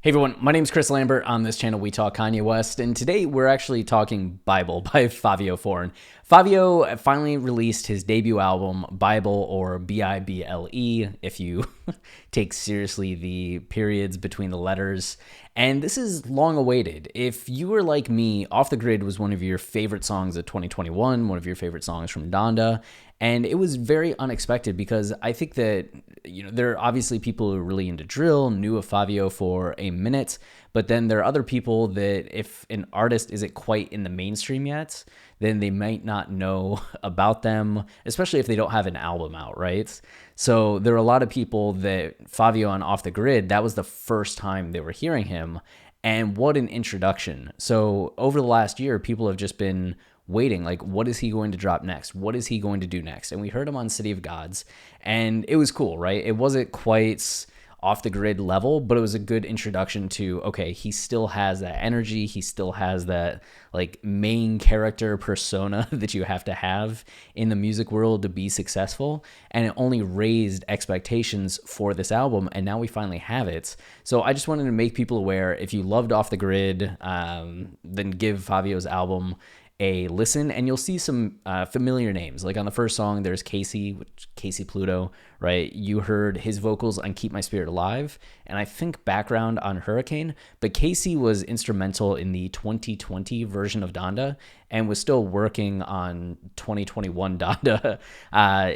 Hey everyone, my name is Chris Lambert. On this channel, we talk Kanye West, and today we're actually talking B.I.B.L.E by Fivio Foreign. Fivio finally released his debut album, B.I.B.L.E or B.I.B.L.E, if you take seriously the periods between the letters. And this is long awaited. If you were like me, Off the Grid was one of your favorite songs of 2021, one of your favorite songs from Donda. And it was very unexpected because I think that, there are obviously people who are really into drill, knew of Fivio for a minute, but then there are other people that if an artist isn't quite in the mainstream yet, then they might not know about them, especially if they don't have an album out, right? So there are a lot of people that Fivio on Off the Grid, that was the first time they were hearing him. And what an introduction. So over the last year, people have just been waiting, like, what is he going to drop next? What is he going to do next? And we heard him on City of Gods, and it was cool, right? It wasn't quite Off the Grid level, but it was a good introduction to, okay, he still has that energy. He still has that like main character persona that you have to have in the music world to be successful. And it only raised expectations for this album. And now we finally have it. So I just wanted to make people aware, if you loved Off the Grid, then give Fivio's album a listen, and you'll see some familiar names. Like on the first song, there's KayCyy Pluto, right? You heard his vocals on Keep My Spirit Alive, and I think background on Hurricane, but KayCyy was instrumental in the 2020 version of Donda and was still working on 2021 Donda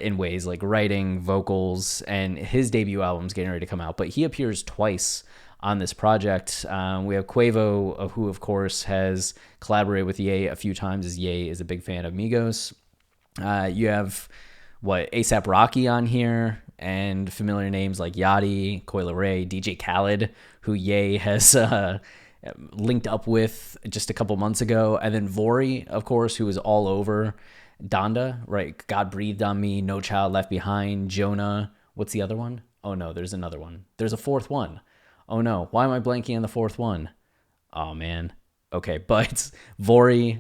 in ways like writing, vocals, and his debut album's getting ready to come out, but he appears twice on this project. We have Quavo, who of course has collaborated with Ye a few times, as Ye is a big fan of Migos. You have A$AP Rocky on here, and familiar names like Yachty, Coi Leray, DJ Khaled, who Ye has linked up with just a couple months ago, and then Vory, of course, who is all over Donda, right? God Breathed on Me, No Child Left Behind, Jonah. What's the other one? Oh no, there's another one. There's a fourth one. Oh no, why am I blanking on the fourth one? Oh man. Okay, but Vory,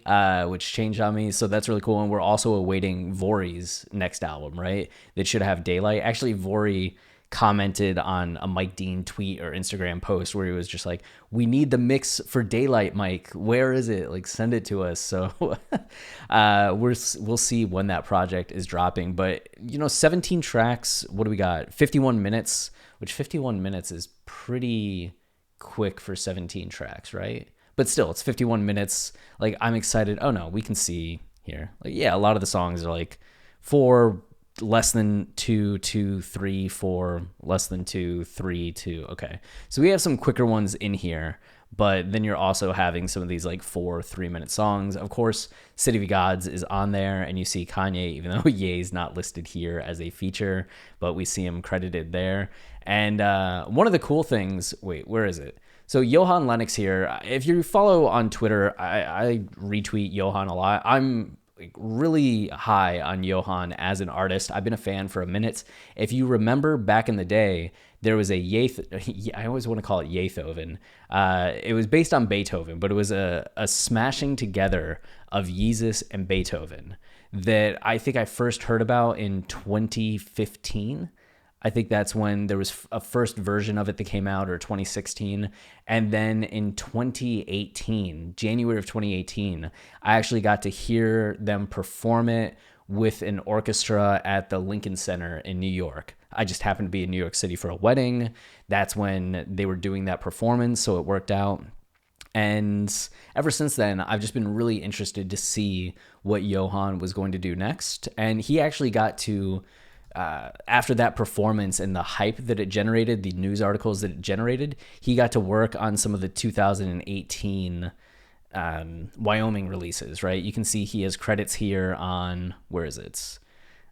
which changed on me, so that's really cool. And we're also awaiting Vory's next album, right? That should have Daylight. Actually, Vory commented on a Mike Dean tweet or Instagram post where he was just like, we need the mix for Daylight, Mike. Where is it? Like, send it to us. So we'll see when that project is dropping. But, 17 tracks. What do we got? 51 minutes, which 51 minutes is pretty quick for 17 tracks, right? But still, it's 51 minutes. Like, I'm excited. Oh no, we can see here. Like, yeah, a lot of the songs are like 4 less than 2, 2, 3, 4 less than 2, 3, 2. Okay, so we have some quicker ones in here, but then you're also having some of these like 4 3-minute songs. Of course, City of Gods is on there, and you see Kanye, even though Ye's not listed here as a feature, but we see him credited there. And one of the cool things, wait, where is it? So Johan Lenox here. If you follow on Twitter, I retweet Johan a lot. I'm really high on Johan as an artist. I've been a fan for a minute. If you remember back in the day, there was I always want to call it Yeathoven. It was based on Beethoven, but it was a smashing together of Yeezus and Beethoven that I think I first heard about in 2015. I think that's when there was a first version of it that came out, or 2016. And then in 2018, January of 2018, I actually got to hear them perform it with an orchestra at the Lincoln Center in New York. I just happened to be in New York City for a wedding. That's when they were doing that performance, so it worked out. And ever since then, I've just been really interested to see what Johan was going to do next. And he actually got to... after that performance and the hype that it generated, the news articles that it generated, he got to work on some of the 2018 Wyoming releases, right? You can see he has credits here on, where is it?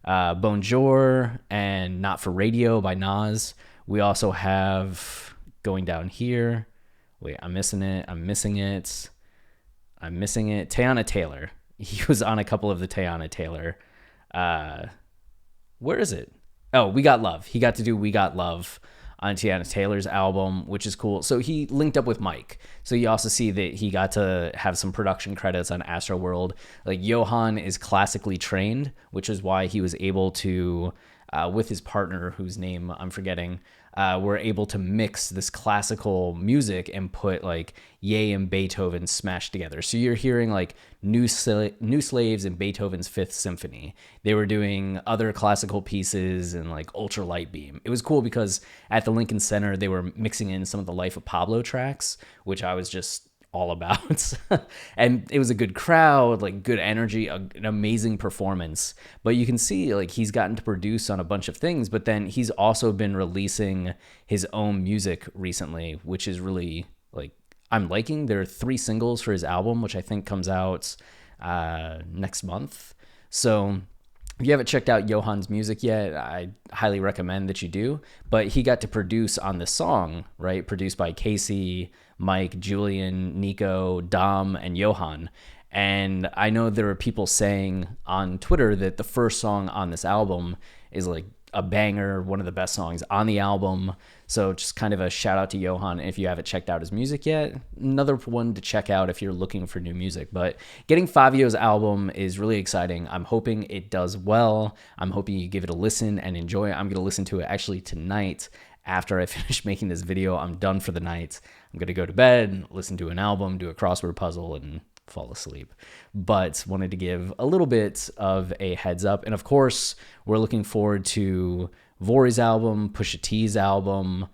Bonjour and Not for Radio by Nas. We also have, going down here, wait, I'm missing it. Teyana Taylor. He was on a couple of the Teyana Taylor where is it? Oh, We Got Love. He got to do We Got Love on Teyana Taylor's album, which is cool. So he linked up with Mike. So you also see that he got to have some production credits on Astroworld. Like, Johan is classically trained, which is why he was able to, with his partner, whose name I'm forgetting, were able to mix this classical music and put like Ye and Beethoven smashed together. So you're hearing like New Slaves and Beethoven's Fifth Symphony. They were doing other classical pieces and like Ultra Light Beam. It was cool because at the Lincoln Center, they were mixing in some of the Life of Pablo tracks, which I was just all about. And it was a good crowd, like good energy, an amazing performance. But you can see like he's gotten to produce on a bunch of things, but then he's also been releasing his own music recently, which is really like I'm liking. There are 3 singles for his album, which I think comes out next month. So if you haven't checked out Johan's music yet, I highly recommend that you do. But he got to produce on this song, right? Produced by KayCyy, Mike, Julian, Nico, Dom, and Johan. And I know there are people saying on Twitter that the first song on this album is like a banger, one of the best songs on the album. So just kind of a shout out to Johan if you haven't checked out his music yet. Another one to check out if you're looking for new music. But getting Fivio's album is really exciting. I'm hoping it does well. I'm hoping you give it a listen and enjoy it. I'm going to listen to it actually tonight after I finish making this video. I'm done for the night. I'm going to go to bed, listen to an album, do a crossword puzzle, and fall asleep. But wanted to give a little bit of a heads up. And of course, we're looking forward to Vory's album, Pusha T's album,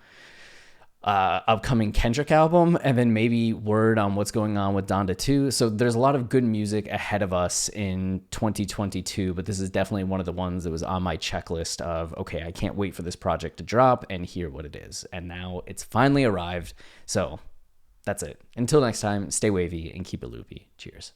upcoming Kendrick album, and then maybe word on what's going on with Donda 2. So there's a lot of good music ahead of us in 2022, but this is definitely one of the ones that was on my checklist of, okay, I can't wait for this project to drop and hear what it is. And now it's finally arrived. So that's it. Until next time, stay wavy and keep it loopy. Cheers.